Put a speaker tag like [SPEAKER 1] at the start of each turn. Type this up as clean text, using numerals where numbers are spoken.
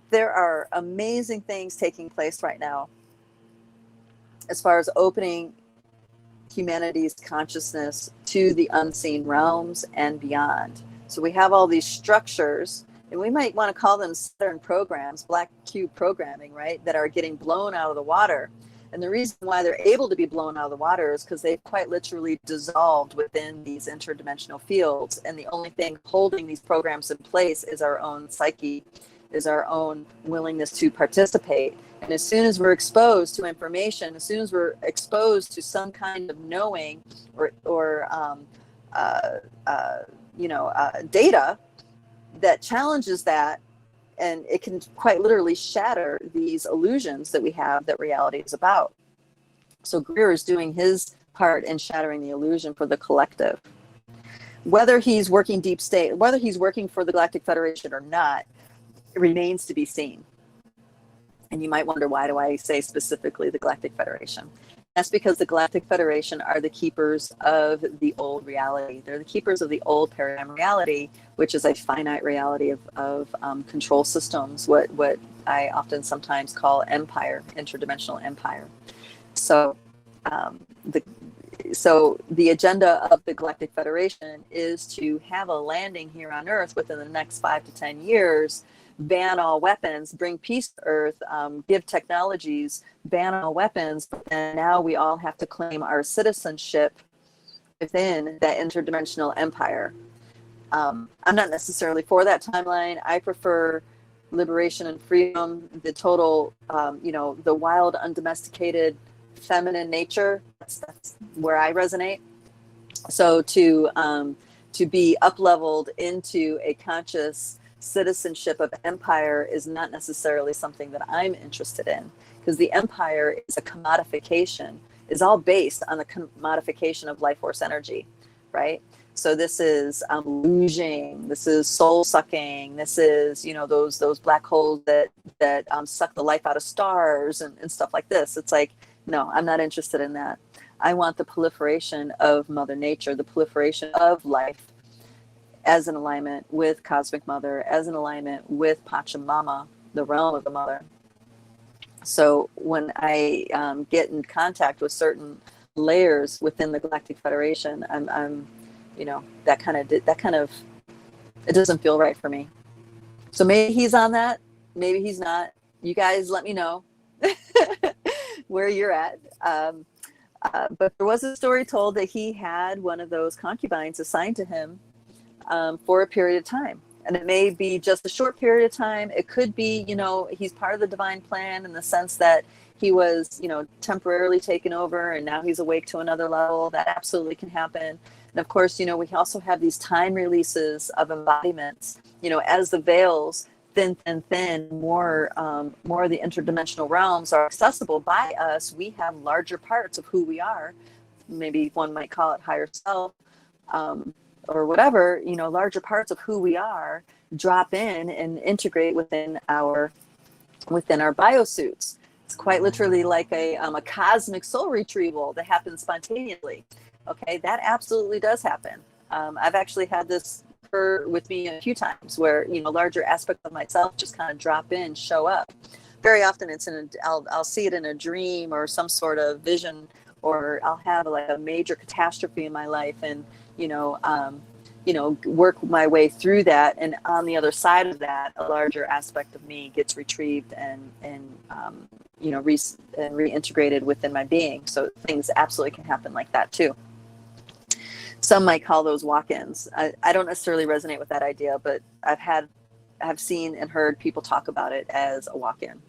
[SPEAKER 1] there are amazing things taking place right now as far as opening humanity's consciousness to the unseen realms and beyond. So we have all these structures, and we might want to call them Saturn programs, black cube programming, right, that are getting blown out of the water. And the reason why they're able to be blown out of the water is because they've quite literally dissolved within these interdimensional fields. And the only thing holding these programs in place is our own psyche, is our own willingness to participate. And as soon as we're exposed to information, as soon as we're exposed to some kind of knowing or data that challenges that, and it can quite literally shatter these illusions that we have that reality is about. So Greer is doing his part in shattering the illusion for the collective. Whether he's working deep state, whether he's working for the Galactic Federation or not, it remains to be seen. And you might wonder, why do I say specifically the Galactic Federation? That's because the Galactic Federation are the keepers of the old reality. They're the keepers of the old paradigm reality, which is a finite reality of control systems, what I often sometimes call empire, interdimensional empire. So the agenda of the Galactic Federation is to have a landing here on Earth within the next 5 to 10 years, ban all weapons, bring peace to Earth, give technologies, ban all weapons, and now we all have to claim our citizenship within that interdimensional empire. I'm not necessarily for that timeline. I prefer liberation and freedom, the total, the wild, undomesticated, feminine nature. That's where I resonate. So to be up-leveled into a conscious citizenship of empire is not necessarily something that I'm interested in, because the empire is a commodification, is all based on the commodification of life force energy, right? So this is losing, this is soul sucking, this is, those black holes that suck the life out of stars and stuff like this. It's like, no, I'm not interested in that. I want the proliferation of Mother Nature, the proliferation of life as an alignment with Cosmic Mother, as an alignment with Pachamama, the realm of the Mother. So when I get in contact with certain layers within the Galactic Federation, I'm that kind of, it doesn't feel right for me. So maybe he's on that, maybe he's not. You guys let me know where you're at. But there was a story told that he had one of those concubines assigned to him for a period of time. And it may be just a short period of time. It could be, he's part of the divine plan in the sense that he was, temporarily taken over and now he's awake to another level. That absolutely can happen. And of course, we also have these time releases of embodiments, as the veils thin, more of the interdimensional realms are accessible by us. We have larger parts of who we are. Maybe one might call it higher self, or whatever, larger parts of who we are drop in and integrate within our biosuits. It's quite literally like a cosmic soul retrieval that happens spontaneously. Okay, that absolutely does happen. I've actually had this occur with me a few times where, larger aspects of myself just kind of drop in, show up. Very often it's I'll see it in a dream or some sort of vision, or I'll have like a major catastrophe in my life and, work my way through that. And on the other side of that, a larger aspect of me gets retrieved and reintegrated within my being. So things absolutely can happen like that too. Some might call those walk-ins. I don't necessarily resonate with that idea, but I've seen and heard people talk about it as a walk-in.